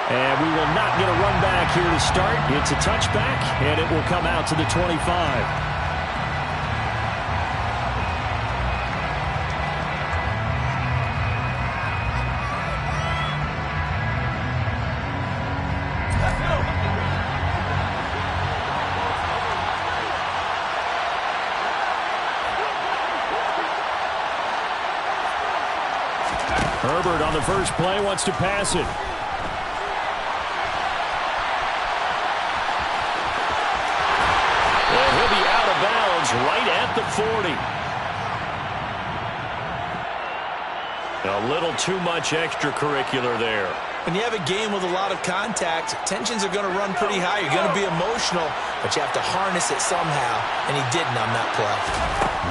And we will not get a run back here to start. It's a touchback, and it will come out to the 25. Herbert on the first play wants to pass it. And he'll be out of bounds right at the 40. A little too much extracurricular there. When you have a game with a lot of contact, tensions are going to run pretty high. You're going to be emotional, but you have to harness it somehow, and he didn't on that play.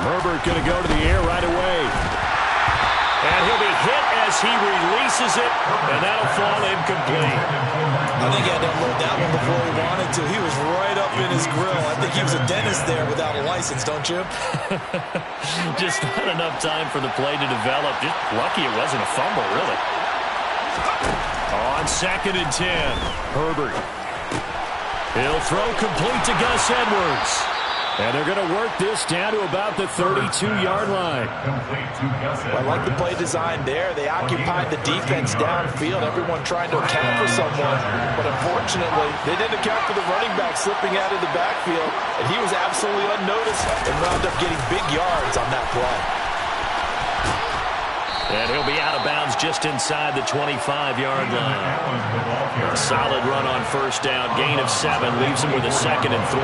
Herbert going to go to the air right away. And he'll be hit as he releases it, and that'll fall incomplete. I think he had to unload that one before he wanted to. He was right up in his grill. I think he was a dentist there without a license, don't you? Just not enough time for the play to develop. Just lucky it wasn't a fumble, really. On 2nd and 10, Herbert. He'll throw complete to Gus Edwards. And they're going to work this down to about the 32-yard line. Well, I like the play design there. They occupied the defense downfield, everyone trying to account for someone. But unfortunately, they didn't account for the running back slipping out of the backfield, and he was absolutely unnoticed and wound up getting big yards on that play. And he'll be out of bounds just inside the 25-yard line. A solid run on first down. Gain of 7 leaves him with a 2nd and 3.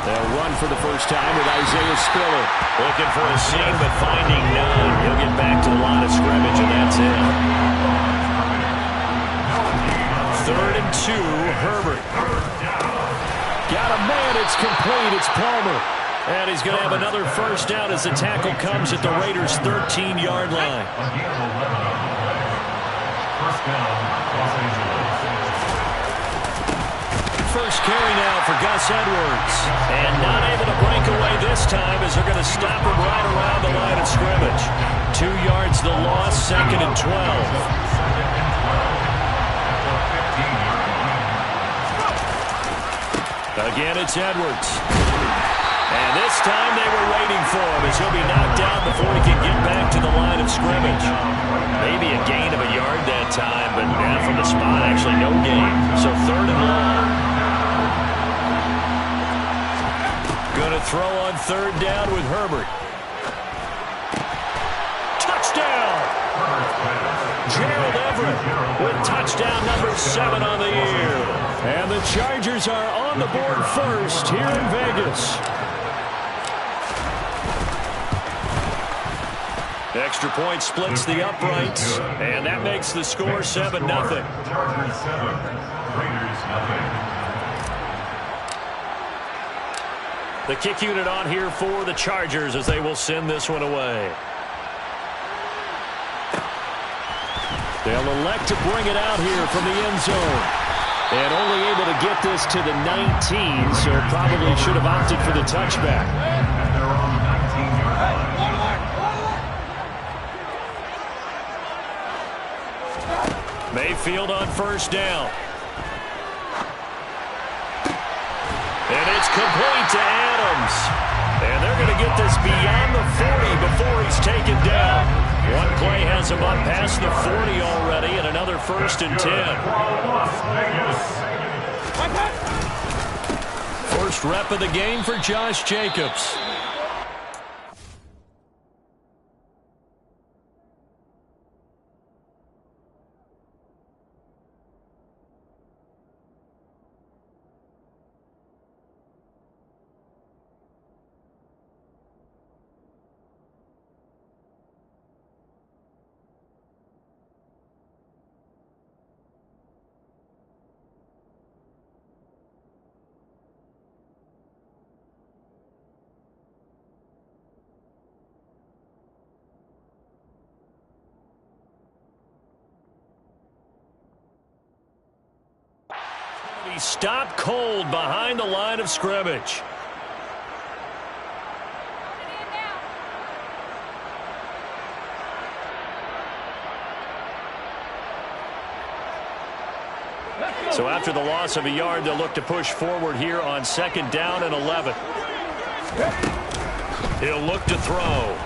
They'll run for the first time with Isaiah Spiller. Looking for a seam, but finding none. He'll get back to the line of scrimmage, and that's it. 3rd and 2, Herbert. Got a man, it's complete, it's Palmer. And he's going to have another first down as the tackle comes at the Raiders' 13-yard line. First down, Los Angeles. First carry now for Gus Edwards. And not able to break away this time as they're going to stop him right around the line of scrimmage. 2 yards the loss, 2nd and 12. Again, it's Edwards. And this time they were waiting for him as he'll be knocked down before he can get back to the line of scrimmage. Maybe a gain of a yard that time, but now from the spot, actually no gain. So 3rd and long. Going to throw on 3rd down with Herbert. Touchdown! Gerald Everett with touchdown number 7 on the year. And the Chargers are on the board first here in Vegas. Extra point splits the uprights, and that makes the score 7-0. Chargers 7, Raiders 0. The kick unit on here for the Chargers as they will send this one away. They'll elect to bring it out here from the end zone. And only able to get this to the 19, so probably should have opted for the touchback. And they're on the 19-yard line. Mayfield on first down. And it's complete to Adams. And they're going to get this beyond the 40 before he's taken down. One play has him up past the 40 already, and another 1st and 10. First rep of the game for Josh Jacobs. He stopped cold behind the line of scrimmage. So after the loss of a yard, they'll look to push forward here on 2nd down and 11. He'll look to throw.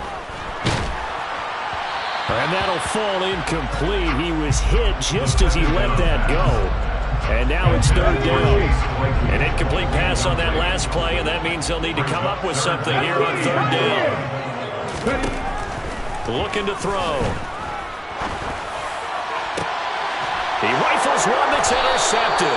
And that'll fall incomplete. He was hit just as he let that go. And now it's 3rd down. An incomplete pass on that last play, and that means they'll need to come up with something here on 3rd down. Looking to throw. He rifles one that's intercepted.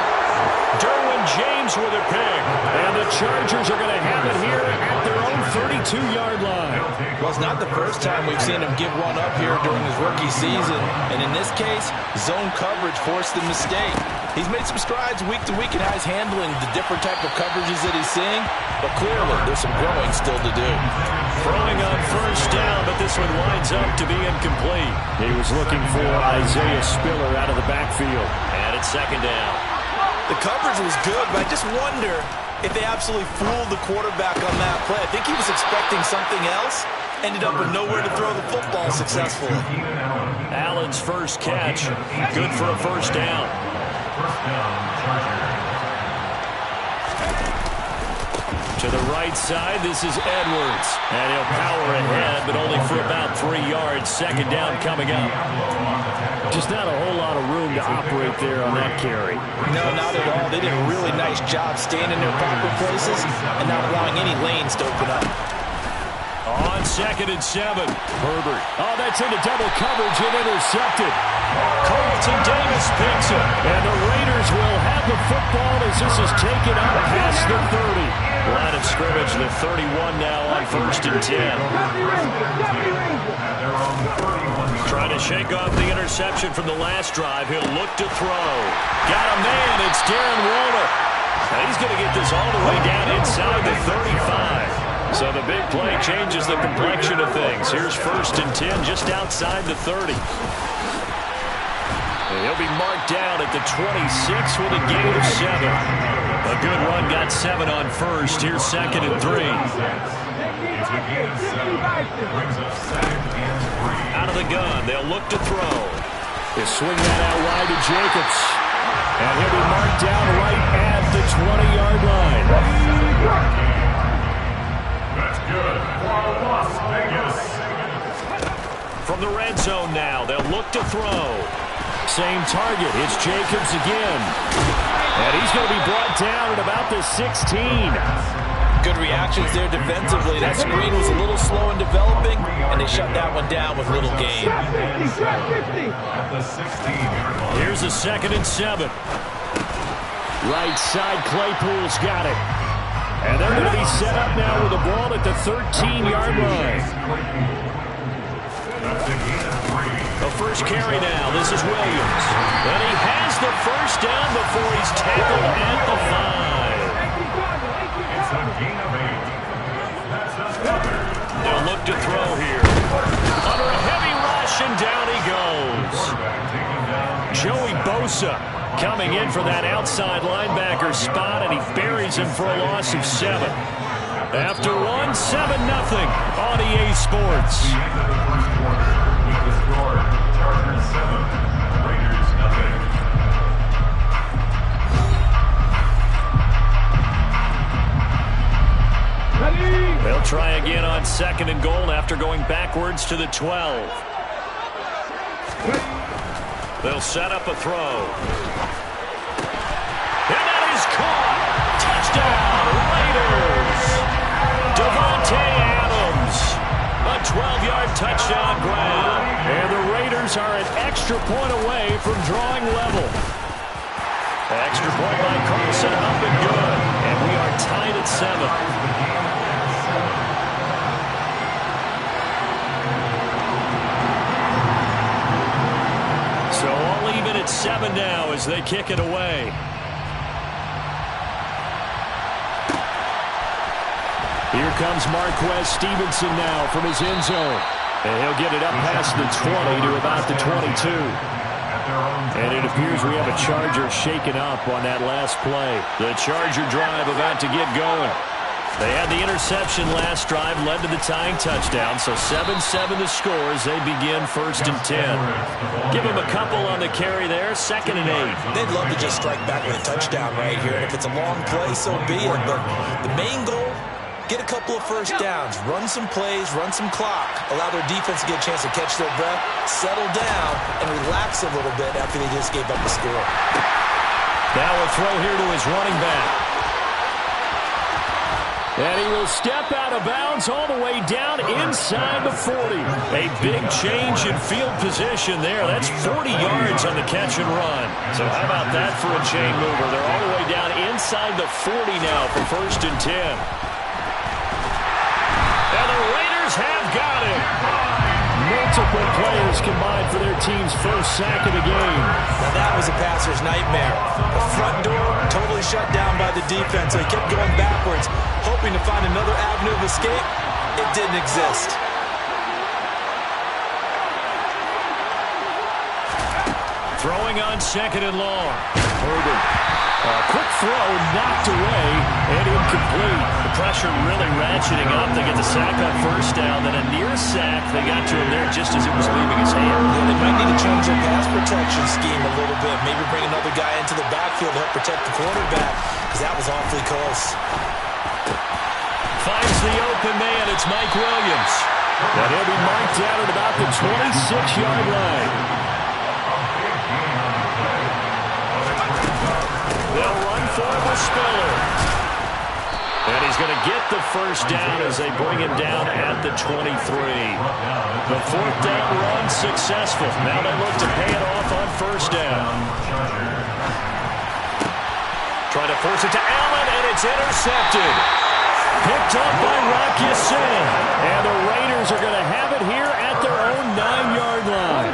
Derwin James with a pick. And the Chargers are going to have it here at their own 32-yard line. Well, it's not the first time we've seen him give one up here during his rookie season. And in this case, zone coverage forced the mistake. He's made some strides week to week in how he's handling the different type of coverages that he's seeing. But clearly, there's some growing still to do. Throwing on 1st down, but this one winds up to be incomplete. He was looking for Isaiah Spiller out of the backfield. And it's 2nd down. The coverage was good, but I just wonder if they absolutely fooled the quarterback on that play. I think he was expecting something else. Ended up with nowhere to throw the football successfully. Allen's first catch. Good for a 1st down. 1st down, Chargers. To the right side, this is Edwards. And he'll power ahead, but only for about 3 yards. 2nd down coming up. Just not a whole lot of room to operate there on that carry. No, not at all. They did a really nice job staying in their proper places and not allowing any lanes to open up. On 2nd and 7, Herbert. Oh, that's into double coverage and intercepted. Carlton Davis picks it. And the Raiders will have the football as this is taken up past the 30. Line of scrimmage, the 31 now on 1st and 10. Trying to shake off the interception from the last drive. He'll look to throw. Got a man. It's Darren Waller. Now he's going to get this all the way down inside the 35. So the big play changes the complexion of things. Here's 1st and 10 just outside the 30. And he'll be marked down at the 26 with a gain of 7. A good run, got 7 on 1st. Here's 2nd and 3. Out of the gun, they'll look to throw. They swing that out wide to Jacobs. And he'll be marked down right at the 20-yard line. That's good for Las Vegas. From the red zone now, they'll look to throw. Same target. It's Jacobs again. And he's going to be brought down at about the 16. Good reactions there defensively. That screen was a little slow in developing, and they shut that one down with little gain. At the 16-yard line. Here's a 2nd and 7. Right side, Claypool's got it. And they're going to be set up now with the ball at the 13-yard line. That's a gain of 3. The first carry now. This is Williams. And he has the 1st down before he's tackled at the 5. It's a gain of 8. That's another. They'll look to throw here. Under a heavy rush, and down he goes. Joey Bosa coming in for that outside linebacker spot, and he buries him for a loss of 7. After one, 7-0 on EA Sports. The end of the first quarter. With the score, Chargers 7, Raiders nothing. They'll try again on 2nd and goal after going backwards to the 12. They'll set up a throw. And that is caught. Touchdown, Raiders. Devontae Adams. A 12-yard touchdown grab. And the Raiders are an extra point away from drawing level. Extra point by Carlson, up and good. And we are tied at 7. So all even at 7 now as they kick it away. Here comes Marquez Stevenson now from his end zone. And he'll get it up past the 20 to about the 22. And it appears we have a Charger shaken up on that last play. The Charger drive about to get going. They had the interception last drive, led to the tying touchdown, so 7-7 the score as they begin 1st and 10. Give them a couple on the carry there, 2nd and 8. They'd love to just strike back with a touchdown right here, and if it's a long play, so be it. But the main goal, get a couple of first downs, run some plays, run some clock, allow their defense to get a chance to catch their breath, settle down, and relax a little bit after they just gave up a score. Now a throw here to his running back. And he will step out of bounds all the way down inside the 40. A big change in field position there. That's 40 yards on the catch and run. So how about that for a chain mover? They're all the way down inside the 40 now for 1st and 10. And the Raiders have got him. Multiple players combined for their team's first sack of the game. Now that was a passer's nightmare. The front door totally shut down by the defense. They kept going backwards, hoping to find another avenue of escape. It didn't exist. Throwing on 2nd and long. Herbert. A quick throw knocked away and incomplete. The pressure really ratcheting up. They get the sack on 1st down, then a near sack. They got to him there just as it was leaving his hand. Yeah, they might need to change their pass protection scheme a little bit. Maybe bring another guy into the backfield to help protect the quarterback, because that was awfully close. Finds the open man. It's Mike Williams. And he'll be marked out at about the 26-yard line. They'll run for the Spiller. And he's going to get the 1st down as they bring him down at the 23. The 4th down run successful. Now they look to pay it off on 1st down. Trying to force it to Allen, and it's intercepted. Picked up by Rocky Sin. And the Raiders are going to have it here at their own 9-yard line.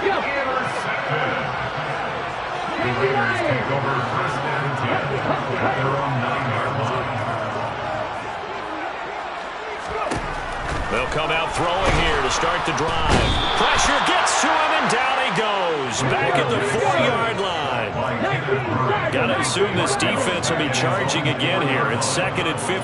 The Raiders take over 1st and 10 at their own 9-yard line. They'll come out throwing here to start the drive. Pressure gets to him, and down he goes. Back at the 4-yard line. Got to assume this defense will be charging again here. It's 2nd and 15.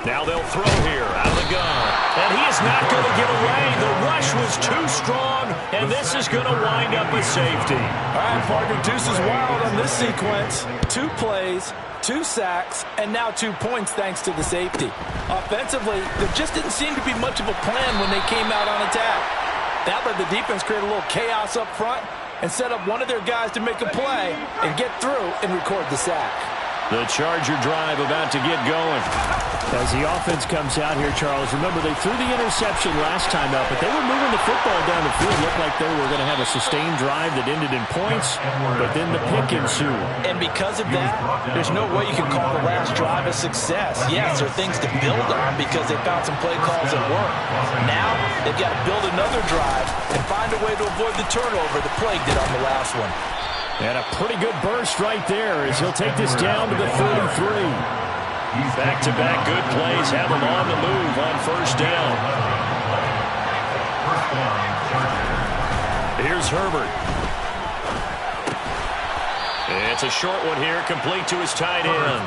Now they'll throw here out of the gun. And he is not going to get away. The rush was too strong, and this is going to wind up a safety. All right, partner, deuce is wild on this sequence. 2 plays, 2 sacks, and now 2 points thanks to the safety. Offensively, there just didn't seem to be much of a plan when they came out on attack. That let the defense create a little chaos up front and set up one of their guys to make a play and get through and record the sack. The Charger drive about to get going. As the offense comes out here, Charles, remember they threw the interception last time out, but they were moving the football down the field. Looked like they were going to have a sustained drive that ended in points, but then the pick ensued. And because of that, there's no way you can call the last drive a success. Yes, there are things to build on because they found some play calls that work. Now, they've got to build another drive and find a way to avoid the turnover the plague did on the last one. And a pretty good burst right there as he'll take this down to the 33. Back-to-back good plays have him on the move on 1st down. Here's Herbert. It's a short one here, complete to his tight end.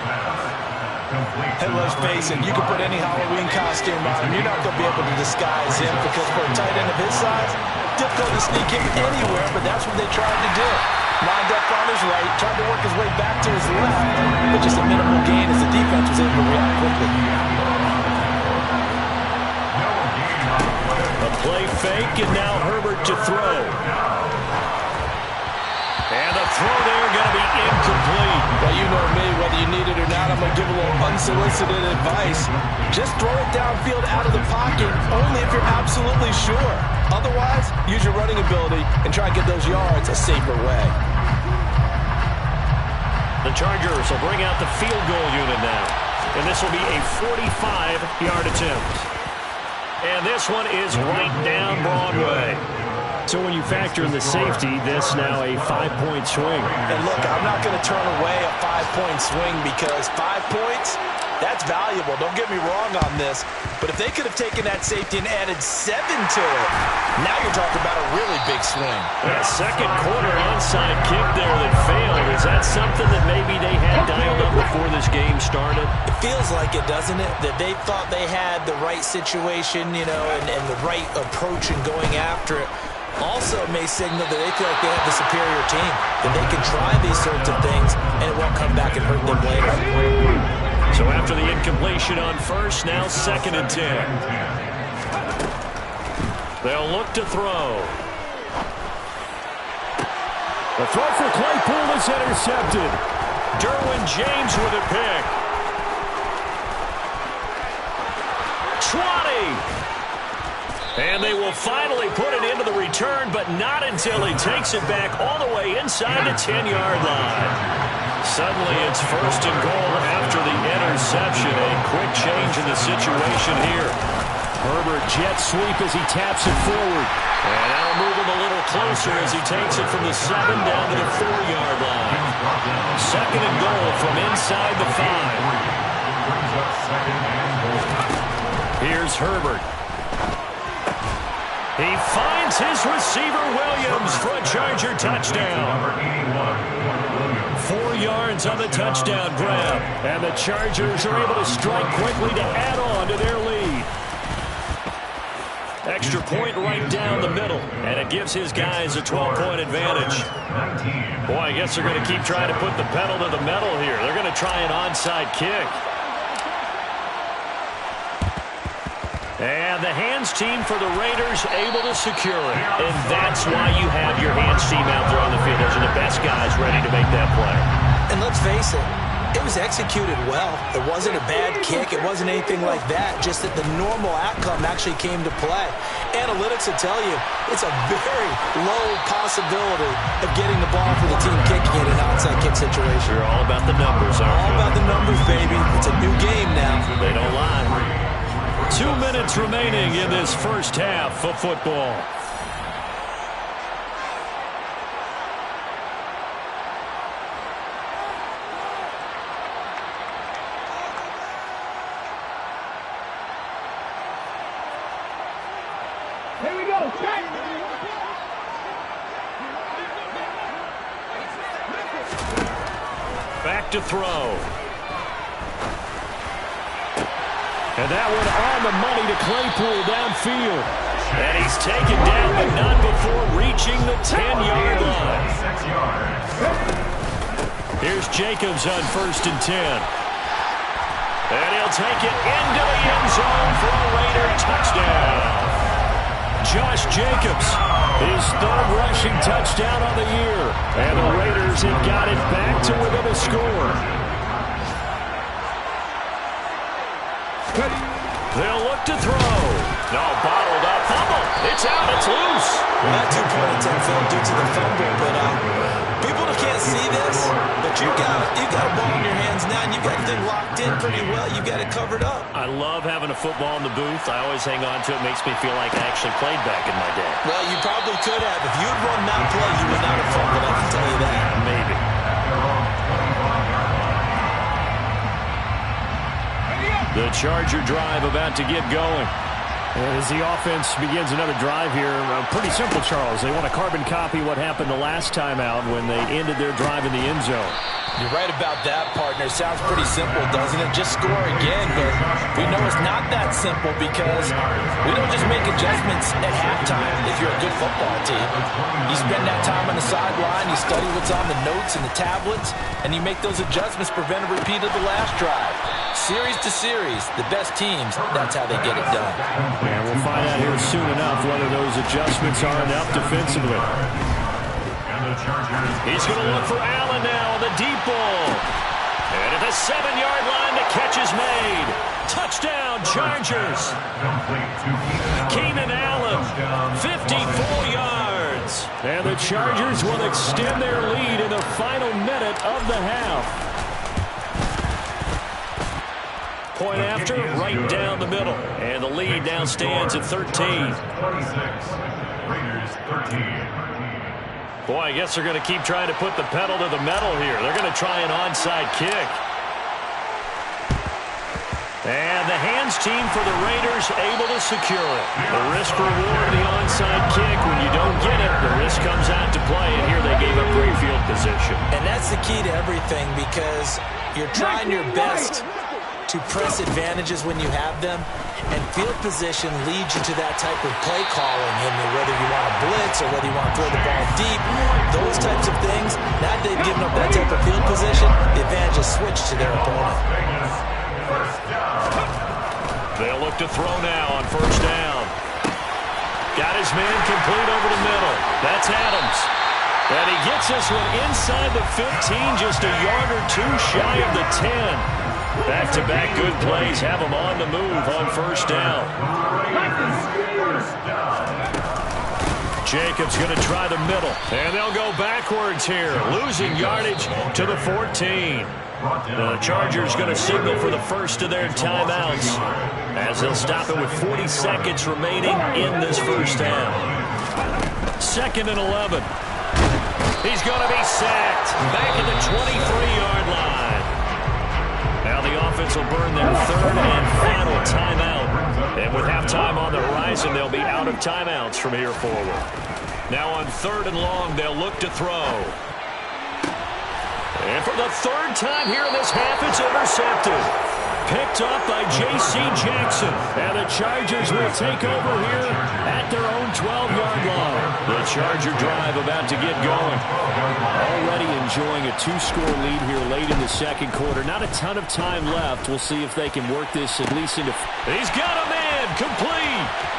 Hey, let's face it, you can put any Halloween costume on him. You're not going to be able to disguise him because for a tight end of his size, difficult to sneak him anywhere, but that's what they tried to do. Lined up on his right, tried to work his way back to his left, but just a minimal gain as the defense was able to react quickly. A play fake, and now Herbert to throw. And the throw there going to be incomplete. Well, you know me, whether you need it or not, I'm going to give a little unsolicited advice. Just throw it downfield out of the pocket, only if you're absolutely sure. Otherwise, use your running ability and try and get those yards a safer way. The Chargers will bring out the field goal unit now. And this will be a 45-yard attempt. And this one is right down Broadway. So when you factor in the safety, this now a 5-point swing. And look, I'm not going to turn away a 5-point swing because 5 points, That's valuable. Don't get me wrong on this. But if they could have taken that safety and added 7 to it, now you're talking about a really big swing. A second quarter onside kick there that failed. Is that something that maybe they had dialed up before this game started? It feels like it, doesn't it? That they thought they had the right situation, you know, and the right approach in going after it. Also may signal that they feel like they have the superior team, that they can try these sorts of things, and it won't come back and hurt them later. So after the incompletion on first, now 2nd and 10. They'll look to throw. The throw for Claypool is intercepted. Derwin James with a pick. 20. And they will finally put it into the return, but not until he takes it back all the way inside the 10-yard line. Suddenly it's 1st and goal after the interception. A quick change in the situation here. Herbert jet sweep as he taps it forward. And that'll move him a little closer as he takes it from the 7 down to the 4-yard line. 2nd and goal from inside the 5. Here's Herbert. He finds his receiver, Williams, for a Charger touchdown. 4 yards on the touchdown grab. And the Chargers are able to strike quickly to add on to their lead. Extra point right down the middle. And it gives his guys a 12-point advantage. Boy, I guess they're going to keep trying to put the pedal to the metal here. They're going to try an onside kick. And the hands team for the Raiders able to secure it. And that's why you have your hands team out there on the field. Those are the best guys ready to make that play. And let's face it, it was executed well. It wasn't a bad kick. It wasn't anything like that. Just that the normal outcome actually came to play. Analytics will tell you it's a very low possibility of getting the ball for the team kicking it in an outside kick situation. You're all about the numbers, aren't you? All about the numbers, baby. It's a new game now. They don't lie. 2 minutes remaining in this first half of football. Here we go. Back to throw. And that one on the money to Claypool downfield. And he's taken down, but not before reaching the 10-yard line. Here's Jacobs on 1st and 10. And he'll take it into the end zone for a Raider touchdown. Josh Jacobs, his 3rd rushing touchdown on the year. And the Raiders have got it back to within a score. They'll look to throw. No, bottled up. Fumble. It's out. It's loose. Well, that 2-point attempt fell due to the fumble, but people can't see this, but you got a ball in your hands now, and you got the thing locked in pretty well. You got it covered up. I love having a football in the booth. I always hang on to it. Makes me feel like I actually played back in my day. Well, you probably could have. If you had run that play, you would not have fumbled. I can tell you that. Maybe. The Charger drive about to get going. As the offense begins another drive here, pretty simple, Charles. They want to carbon copy what happened the last time out when they ended their drive in the end zone. You're right about that, partner. Sounds pretty simple, doesn't it? Just score again, but we know it's not that simple because we don't just make adjustments at halftime if you're a good football team. You spend that time on the sideline, you study what's on the notes and the tablets, and you make those adjustments, prevent a repeat of the last drive. Series to series, the best teams, that's how they get it done. And we'll find out here soon enough whether those adjustments are enough defensively. He's going to look for Allen now on the deep ball. And at the 7-yard line, the catch is made. Touchdown, Chargers. Keenan Allen, 54 yards. And the Chargers will extend their lead in the final minute of the half. Point after, right down the middle. And the lead now stands at 13. 26. Raiders 13. Boy, I guess they're going to keep trying to put the pedal to the metal here. They're going to try an onside kick. And the hands team for the Raiders able to secure it. The risk reward of the onside kick. When you don't get it, the risk comes out to play. And here they gave up great field position. And that's the key to everything, because you're trying your best to press advantages when you have them. And field position leads you to that type of play calling. And whether you want to blitz or whether you want to throw the ball deep, those types of things, now that they've given up that type of field position, the advantage is switched to their opponent. They'll look to throw now on first down. Got his man complete over the middle. That's Adams. And he gets this one inside the 15, just a yard or two shy of the 10. Back-to-back good plays have him on the move on first down. Jacobs going to try the middle, and they'll go backwards here, losing yardage to the 14. The Chargers going to signal for the first of their timeouts as they'll stop it with 40 seconds remaining in this first down. 2nd and 11. He's going to be sacked back at the 23-yard line. Now the offense will burn their 3rd and final timeout. And with halftime on the horizon, they'll be out of timeouts from here forward. Now on 3rd and long, they'll look to throw. And for the 3rd time here in this half, it's intercepted. Picked up by J.C. Jackson. And the Chargers will take over here at their own 12-yard line. The Charger drive about to get going. Already enjoying a 2-score lead here late in the 2nd quarter. Not a ton of time left. We'll see if they can work this at least into... He's got a man complete.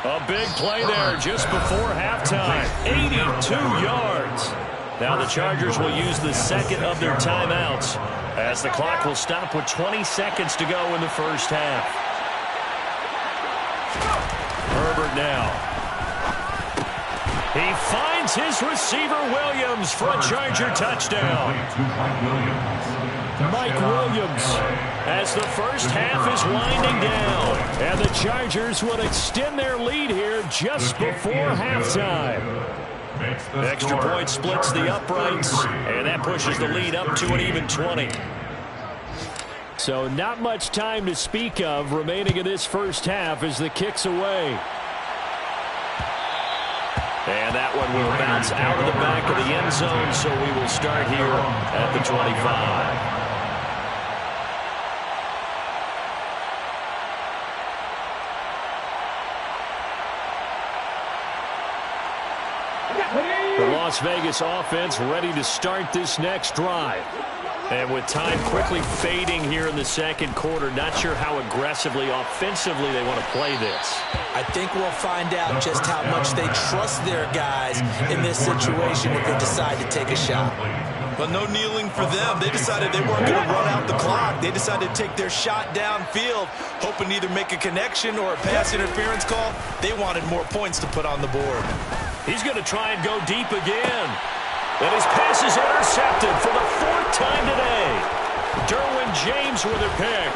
A big play there just before halftime. 82 yards. Now the Chargers will use the 2nd of their timeouts as the clock will stop with 20 seconds to go in the first half. Herbert now. He finds his receiver Williams for a Charger touchdown. Mike Williams as the first half is winding down. And the Chargers will extend their lead here just before halftime. Extra point splits the uprights, and that pushes the lead up to an even 20. So not much time to speak of remaining in this first half as the kick's away. And that one will bounce out of the back of the end zone, so we will start here at the 25. The Las Vegas offense ready to start this next drive. And with time quickly fading here in the 2nd quarter, not sure how aggressively, offensively they want to play this. I think we'll find out just how much they trust their guys in this situation if they decide to take a shot. But no kneeling for them. They decided they weren't going to run out the clock. They decided to take their shot downfield, hoping to either make a connection or a pass interference call. They wanted more points to put on the board. He's going to try and go deep again. And his pass is intercepted for the 4th time today. Derwin James with a pick.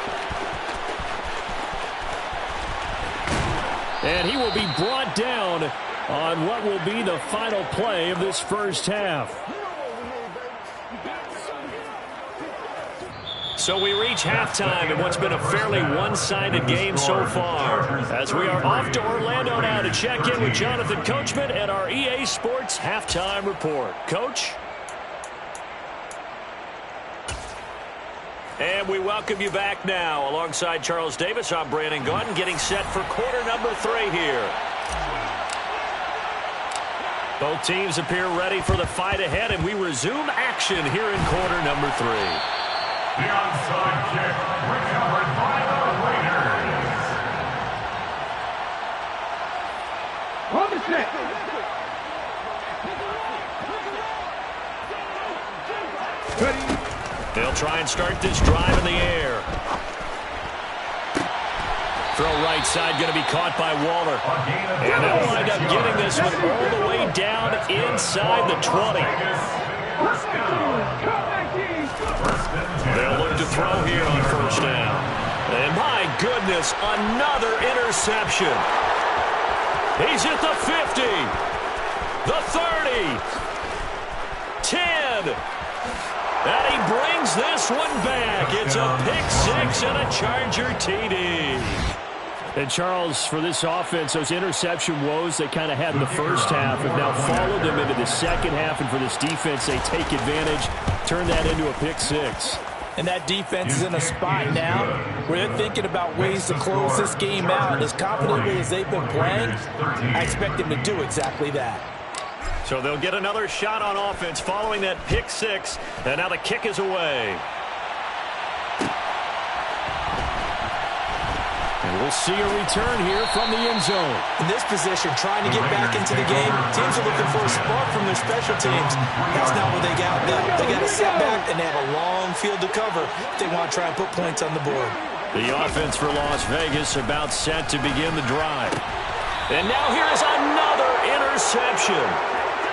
And he will be brought down on what will be the final play of this first half. So we reach halftime in what's been a fairly one-sided game so far, as we are off to Orlando now to check in with Jonathan Coachman and our EA Sports Halftime Report. Coach? And we welcome you back now. Alongside Charles Davis, I'm Brandon Gaudin, getting set for quarter number 3 here. Both teams appear ready for the fight ahead, and we resume action here in quarter number 3. The onside kick recovered by the Raiders. On the set. They'll try and start this drive in the air. Throw right side going to be caught by Waller. And they'll wind up getting this one all the way down inside the 20. They'll look to throw here on first down. And my goodness, another interception. He's at the 50, the 30, 10, brings this one back. It's a pick six and a Charger TD. And, Charles, for this offense, those interception woes they kind of had in the first half have now followed them into the second half. And for this defense, they take advantage, turn that into a pick six. And that defense is in a spot now where they're thinking about ways to close this game out. And as confidently as they've been playing, I expect them to do exactly that. So they'll get another shot on offense following that pick six. And now the kick is away. And we'll see a return here from the end zone. In this position, trying to get back into the game, teams are looking for a spark from their special teams. That's not what they got. They got to sit back, and they have a long field to cover if they want to try and put points on the board. The offense for Las Vegas about set to begin the drive. And now here is another interception.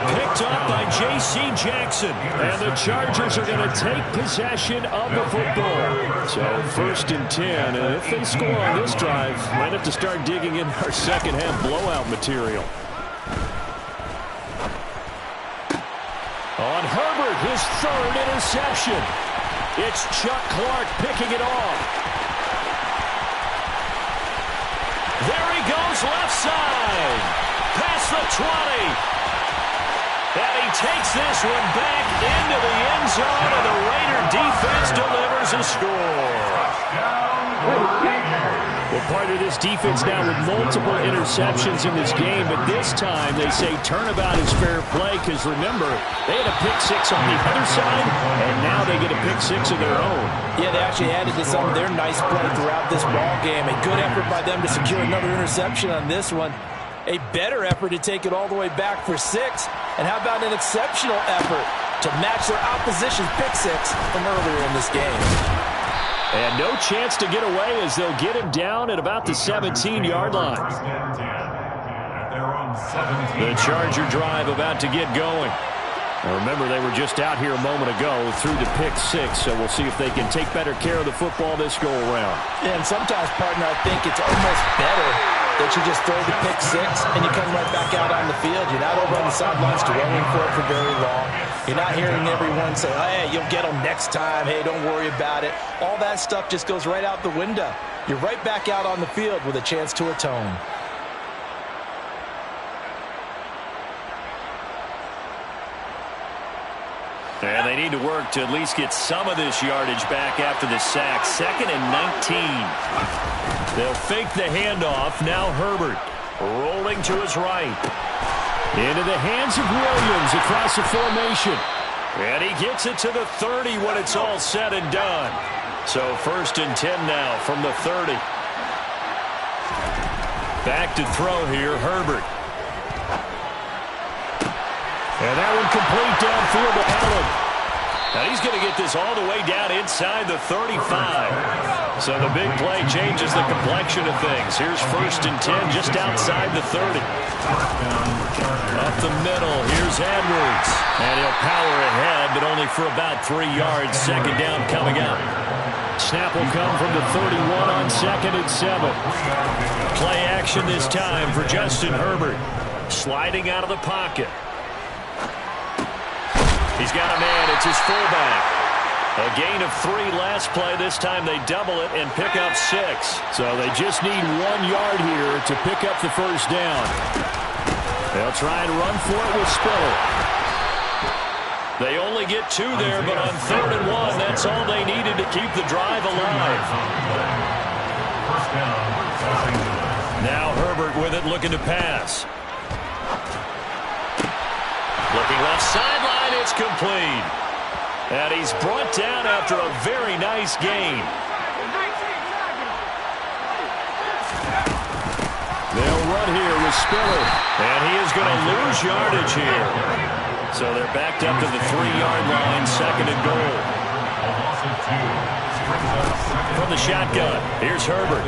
Picked up by J.C. Jackson. And the Chargers are going to take possession of the football. So 1st and 10. And if they score on this drive, might have to start digging in our second half blowout material. On Herbert, his 3rd interception. It's Chuck Clark picking it off. There he goes left side. Past the 20. And he takes this one back into the end zone, and the Raider defense delivers a score. Well, part of this defense now with multiple interceptions in this game, but this time they say turnabout is fair play because, remember, they had a pick six on the other side, and now they get a pick six of their own. Yeah, they actually added to some of their nice play throughout this ball game. A good effort by them to secure another interception on this one. A better effort to take it all the way back for 6. And how about an exceptional effort to match their opposition's pick six from earlier in this game. And no chance to get away as they'll get him down at about the 17-yard line. The Charger drive about to get going. Now remember, they were just out here a moment ago through the pick six, so we'll see if they can take better care of the football this go-around. Yeah, and sometimes, partner, I think it's almost better that you just throw the pick six and you come right back out on the field. You're not over on the sidelines dwelling for it for very long. You're not hearing everyone say, hey, you'll get them next time. Hey, don't worry about it. All that stuff just goes right out the window. You're right back out on the field with a chance to atone. And they need to work to at least get some of this yardage back after the sack. 2nd and 19. They'll fake the handoff. Now Herbert rolling to his right. Into the hands of Williams across the formation. And he gets it to the 30 when it's all said and done. So 1st and 10 now from the 30. Back to throw here, Herbert. And that one complete downfield to Allen. Now he's going to get this all the way down inside the 35. So the big play changes the complexion of things. Here's 1st and 10 just outside the 30. Up the middle, here's Edwards. And he'll power ahead, but only for about 3 yards. 2nd down coming up. Snap will come from the 31 on 2nd and 7. Play action this time for Justin Herbert. Sliding out of the pocket. He's got a man. It's his fullback. A gain of 3 last play. This time they double it and pick up 6. So they just need 1 yard here to pick up the 1st down. They'll try and run for it with Spiller. They only get 2 there, but on 3rd and 1, that's all they needed to keep the drive alive. Now Herbert with it, looking to pass. Looking left sideline, it's complete. And he's brought down after a very nice gain. They'll run here with Spiller. And he is going to lose yardage here. So they're backed up to the 3-yard line, 2nd and goal. From the shotgun, here's Herbert.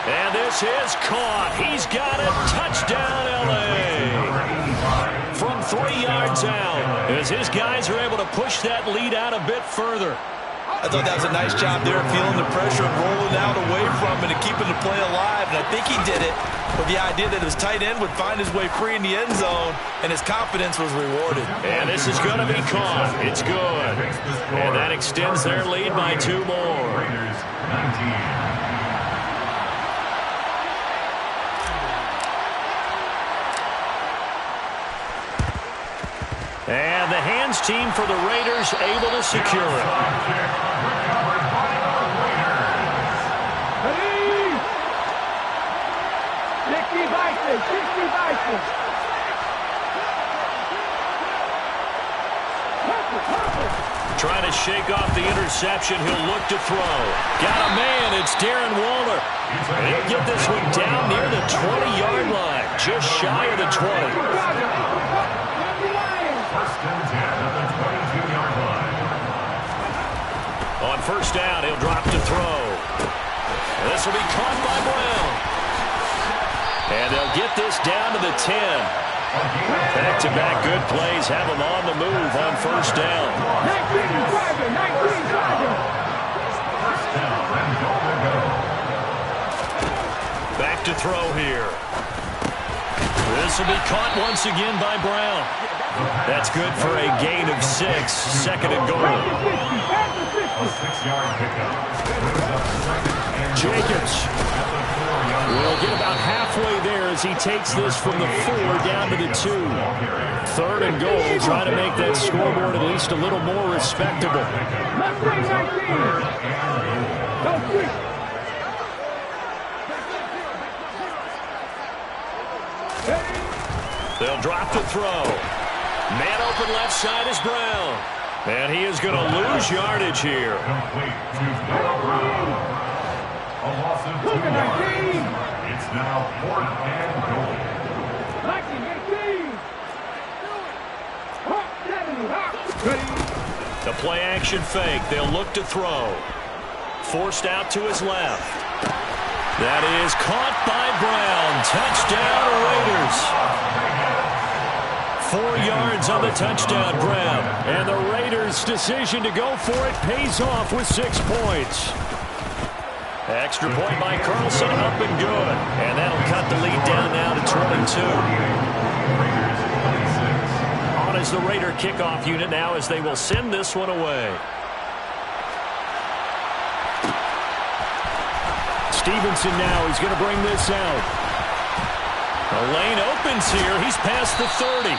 And this is caught. He's got it. Touchdown, L.A. From 3 yards out, as his guys are able to push that lead out a bit further. I thought that was a nice job there, feeling the pressure and rolling out away from it and keeping the play alive. And I think he did it with the idea that his tight end would find his way free in the end zone, and his confidence was rewarded. And this is going to be caught. It's good. And that extends their lead by 2 more. Raiders 19. And the hands team for the Raiders able to secure it. Trying to shake off the interception. He'll look to throw. Got a man. It's Darren Waller. And he'll get this one down near the 20-yard line. Just shy of the 20. First and 10 at the 22-yard line. On first down, he'll drop to throw. This will be caught by Brown. And they'll get this down to the 10. Back-to-back good plays have them on the move on first down. Back to throw here. This will be caught once again by Brown. That's good for a gain of 6. Second and goal. A 6-yard pickup. Jacobs will get about halfway there as he takes this from the 4 down to the 2. Third and goal, trying to make that scoreboard at least a little more respectable. They'll drop to throw. Man open left side is Brown. And he is going to lose yardage here. Complete to Noah Brown. A loss of 2 yards. It's now 4th and goal. The play action fake. They'll look to throw. Forced out to his left. That is caught by Brown. Touchdown Raiders. 4 yards on the touchdown grab. And the Raiders' decision to go for it pays off with 6 points. Extra point by Carlson, up and good. And that'll cut the lead down now to 22. On as the Raider kickoff unit now as they will send this one away. Stevenson now, he's going to bring this out. The lane opens here. He's past the 30.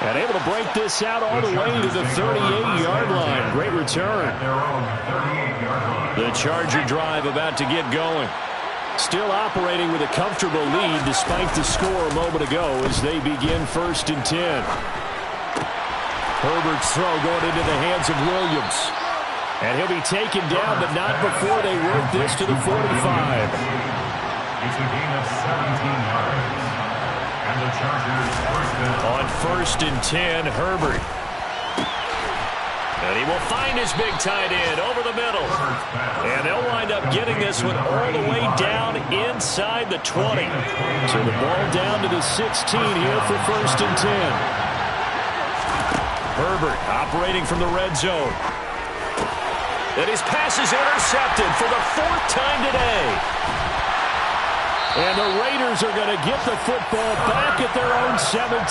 And able to break this out all the way to the 38-yard line. Great return. The Charger drive about to get going. Still operating with a comfortable lead despite the score a moment ago as they begin 1st and 10. Herbert's throw going into the hands of Williams. And he'll be taken down, but not before they work this to the 45. It's a gain of 17 yards. And the Chargers on 1st and 10, Herbert. And he will find his big tight end over the middle. And they'll wind up getting this one all the way down inside the 20. So the ball down to the 16 here for 1st and 10. Herbert operating from the red zone. And his pass is intercepted for the 4th time today. And the Raiders are going to get the football back at their own 17.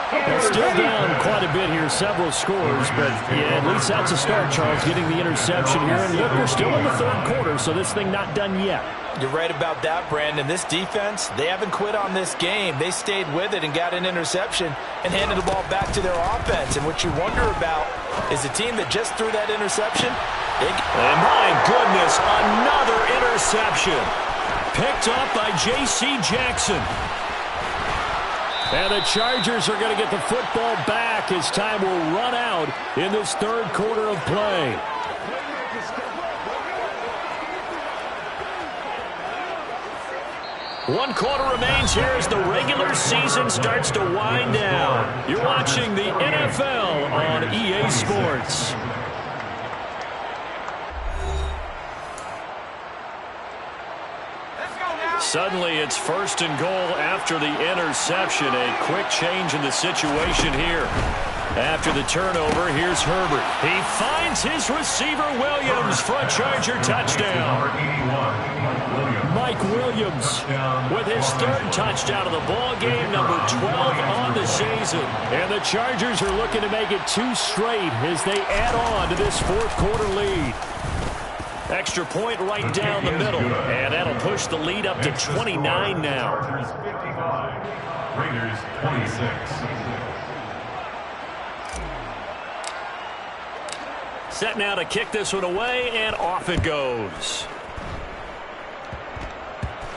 They're still down quite a bit here, several scores, but yeah, at least that's a start, Charles, getting the interception here. And look, we're still in the 3rd quarter, so this thing not done yet. You're right about that, Brandon. This defense, they haven't quit on this game. They stayed with it and got an interception and handed the ball back to their offense. And what you wonder about is the team that just threw that interception. And my goodness, another interception. Picked up by J.C. Jackson. And the Chargers are going to get the football back as time will run out in this 3rd quarter of play. One quarter remains here as the regular season starts to wind down. You're watching the NFL on EA Sports. Suddenly, it's 1st and goal after the interception. A quick change in the situation here. After the turnover, here's Herbert. He finds his receiver, Williams, for a Charger touchdown. Mike Williams with his third touchdown of the ball game, number 12 on the season. And the Chargers are looking to make it 2 straight as they add on to this fourth quarter lead. Extra point right down the middle, and that'll push the lead up to 29 now. Chargers 55, Raiders 26. Set now to kick this one away, and off it goes.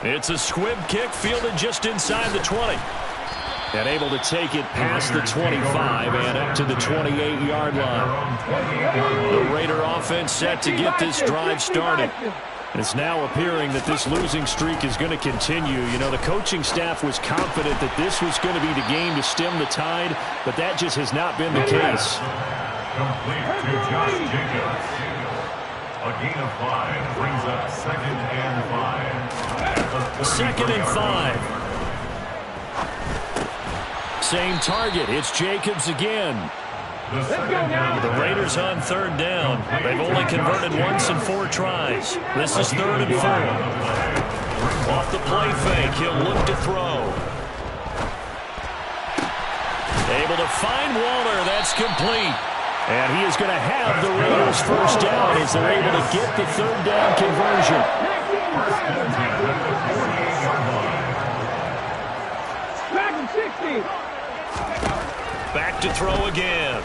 It's a squib kick fielded just inside the 20. And able to take it past the 25 and up to the 28-yard line. The Raider offense set to get this drive started. And it's now appearing that this losing streak is going to continue. You know, the coaching staff was confident that this was going to be the game to stem the tide, but that just has not been the case. Complete to Josh Jacobs. A gain of 5 brings up 2nd and 5. 2nd and 5. Same target. It's Jacobs again. The Raiders on 3rd down. They've only converted once in 4 tries. This is 3rd and 4. Off the play fake. He'll look to throw. Able to find Waller. That's complete. And he is going to have the Raiders first down as they're able to get the 3rd down conversion. Back to throw again.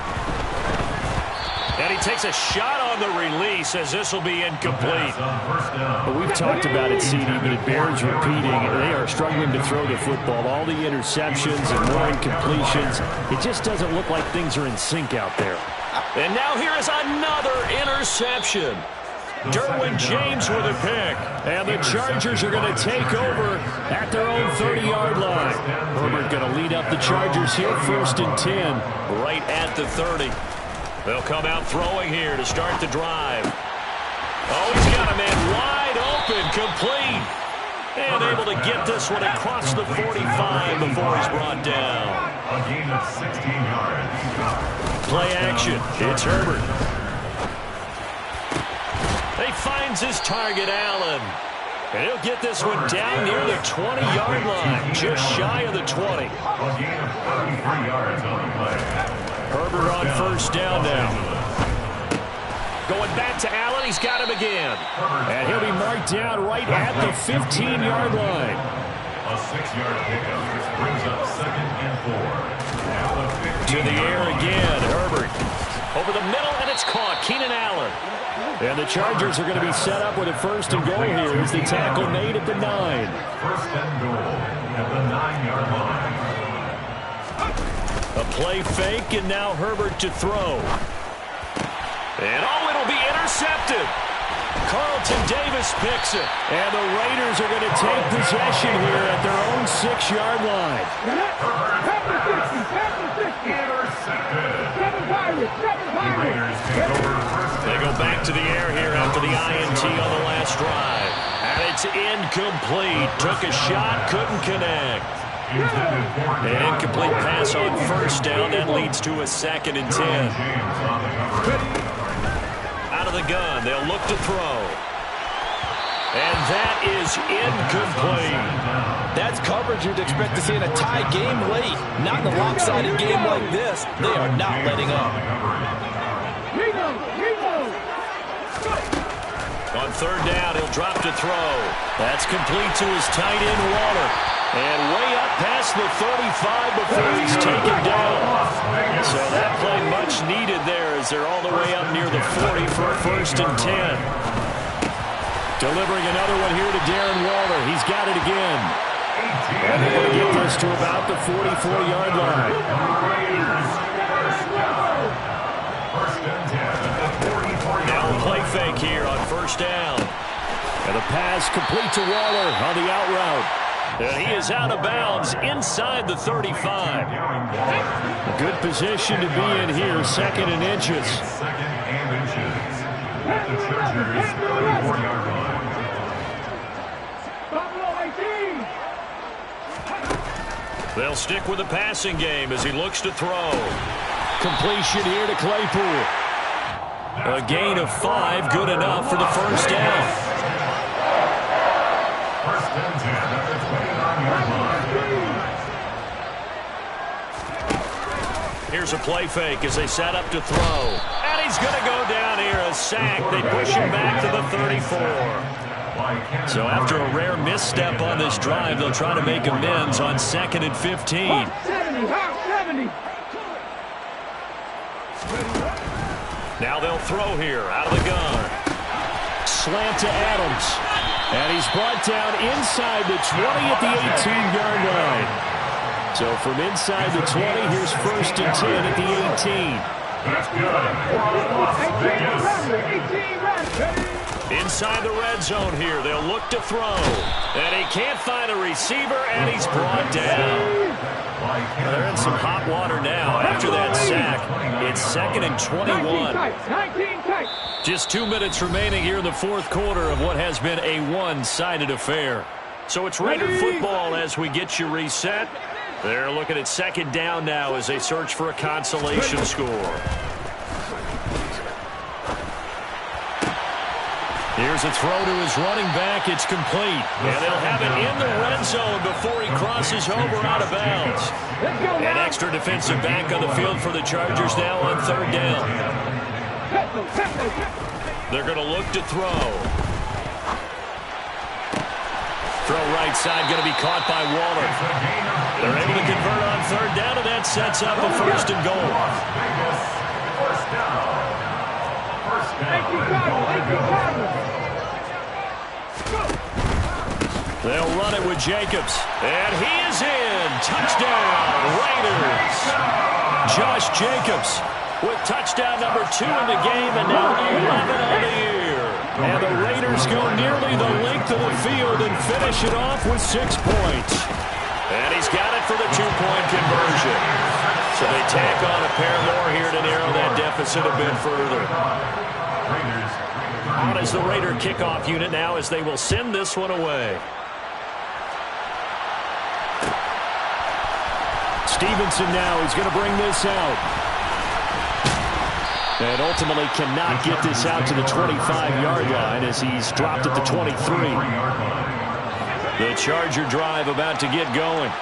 And he takes a shot on the release as this will be incomplete. But we've talked about it, CD, but it bears repeating. They are struggling to throw the football. All the interceptions and more incompletions. It just doesn't look like things are in sync out there. And now here is another interception. Derwin James with a pick. And the Chargers are going to take over at their own 30-yard line. Herbert going to lead up the Chargers here, 1st and 10, right at the 30. They'll come out throwing here to start the drive. Oh, he's got a man wide open, complete. And able to get this one across the 45 before he's brought down. A gain of 16 yards. Play action. It's Herbert. He finds his target, Allen. And he'll get this one down near the 20-yard line, just shy of the 20. A gain of 33 yards on the play. Herbert on 1st down now. Going back to Allen, he's got him again. And he'll be marked down right at the 15-yard line. A 6-yard pickup, which brings up 2nd and 4. To the air again, Herbert. Over the middle, and it's caught. Keenan Allen. And the Chargers are going to be set up with a 1st and goal here as the tackle made at the 9. 1st and goal at the 9-yard line. A play fake, and now Herbert to throw. And it'll be intercepted. Carlton Davis picks it. And the Raiders are going to take possession here at their own 6-yard line. They go back to the air here after the INT on the last drive. And it's incomplete. Took a shot, couldn't connect. An incomplete pass on 1st down. That leads to a 2nd and 10. Out of the gun. They'll look to throw. And that is incomplete. That's coverage you'd expect to see in a tie game late. Not in a lopsided game like this. They are not letting up. On 3rd down, he'll drop to throw. That's complete to his tight end, Waller. And way up past the 35 before he's taken down. So that play much needed there as they're all the way up near the 40 for a 1st and 10. Delivering another one here to Darren Waller. He's got it again. And they're going to get this to about the 44-yard line. Now a play fake here on 1st down. And a pass complete to Waller on the out route. And he is out of bounds inside the 35. A good position to be in here, 2nd and inches. 2nd and inches. At the Chargers' 34-yard line. They'll stick with the passing game as he looks to throw. completion here to Claypool. A gain of 5, good enough for the first down. First and 10 at the 29-yard line. Here's a play fake as they set up to throw. And he's going to go down here, a sack. They push him back to the 34. So after a rare misstep on this drive, they'll try to make amends on 2nd and 15. 70. Now they'll throw here out of the gun. Slant to Adams. And he's brought down inside the 20 at the 18-yard line. So from inside the 20, here's 1st and 10 at the 18. That's good. Inside the red zone here, they'll look to throw. And he can't find a receiver, and he's brought down. They're in some hot water now after that sack. It's 2nd and 21. Just 2 minutes remaining here in the fourth quarter of what has been a one-sided affair. So it's Raider football as we get you reset. They're looking at 2nd down now as they search for a consolation score. Here's a throw to his running back. It's complete. And they'll have it in the red zone before he crosses over out of bounds. An extra defensive back on the field for the Chargers now on 3rd down. They're going to look to throw. Throw right side, going to be caught by Waller. They're able to convert on 3rd down, and that sets up a 1st and goal. They'll run it with Jacobs. And he is in. Touchdown, Raiders. Josh Jacobs with touchdown number 2 in the game, and now 11 on the year. And the Raiders go nearly the length of the field and finish it off with 6 points. And he's got it for the 2-point conversion. So they tack on a pair more here to narrow that deficit a bit further. Out is the Raider kickoff unit now as they will send this one away. Stevenson now is going to bring this out. And ultimately cannot get this out to the 25-yard line as he's dropped at the 23. The Charger drive about to get going.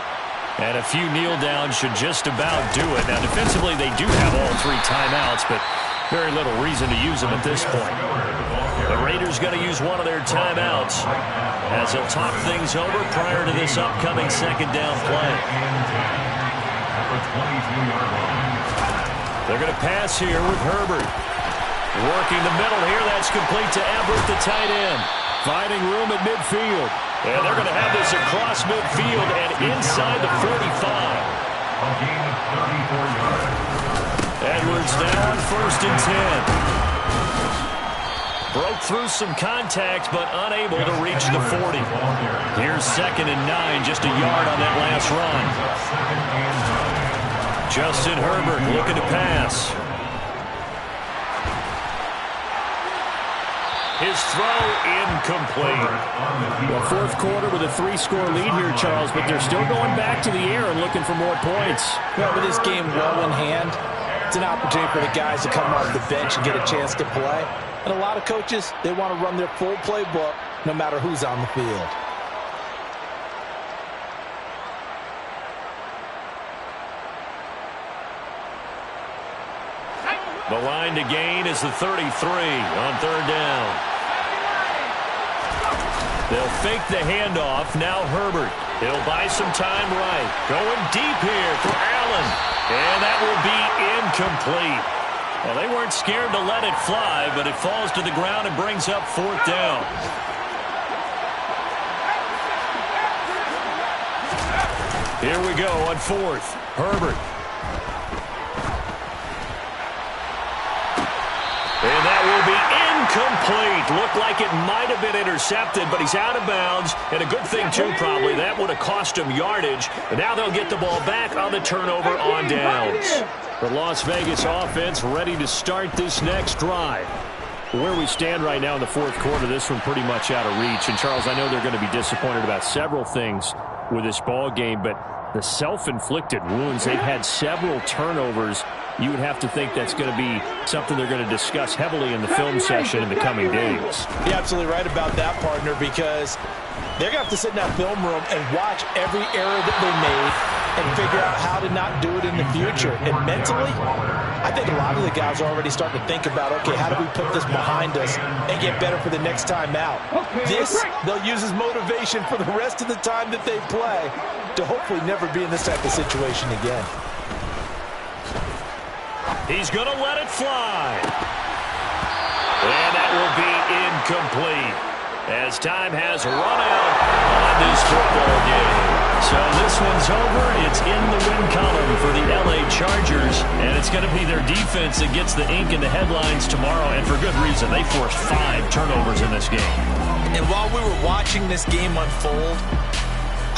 And a few kneel downs should just about do it. Now defensively they do have all 3 timeouts, but very little reason to use them at this point. The Raiders going to use one of their timeouts as they'll talk things over prior to this upcoming 2nd down play. They're going to pass here with Herbert. Working the middle here. That's complete to Everett, the tight end. Finding room at midfield. And they're going to have this across midfield and inside the 45. A gain of 34 yards. Edwards now on 1st and 10. Broke through some contact, but unable to reach the 40. Here's 2nd and 9, just a yard on that last run. Justin Herbert looking to pass. His throw incomplete. Well, fourth quarter with a 3-score lead here, Charles, but they're still going back to the air and looking for more points. Well, with this game well in hand, it's an opportunity for the guys to come off the bench and get a chance to play. And a lot of coaches, they want to run their full playbook no matter who's on the field. The line to gain is the 33 on 3rd down. They'll fake the handoff. Now Herbert. He'll buy some time right. Going deep here for Allen. And that will be incomplete. Well, they weren't scared to let it fly, but it falls to the ground and brings up 4th down. Here we go on 4th. Herbert. And that will be incomplete. Looked like it might have been intercepted, but he's out of bounds. And a good thing, too, probably. That would have cost him yardage. And now they'll get the ball back on the turnover on downs. The Las Vegas offense ready to start this next drive. Where we stand right now in the fourth quarter, this one pretty much out of reach. And, Charles, I know they're going to be disappointed about several things with this ball game, but The self-inflicted wounds. They've had several turnovers. You would have to think that's going to be something they're going to discuss heavily in the film session in the coming days. You're absolutely right about that, partner, because they're going to have to sit in that film room and watch every error that they made and figure out how to not do it in the future. And mentally, I think a lot of the guys are already starting to think about, okay, how do we put this behind us and get better for the next time out? This, they'll use as motivation for the rest of the time that they play to hopefully never be in this type of situation again. He's going to let it fly. And that will be incomplete as time has run out on this football game. So this one's over. It's in the win column for the LA Chargers, and it's going to be their defense that gets the ink in the headlines tomorrow, and for good reason. They forced 5 turnovers in this game. And while we were watching this game unfold,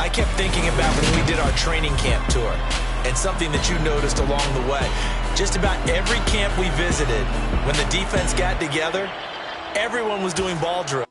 I kept thinking about when we did our training camp tour and something that you noticed along the way. Just about every camp we visited, when the defense got together, everyone was doing ball drills.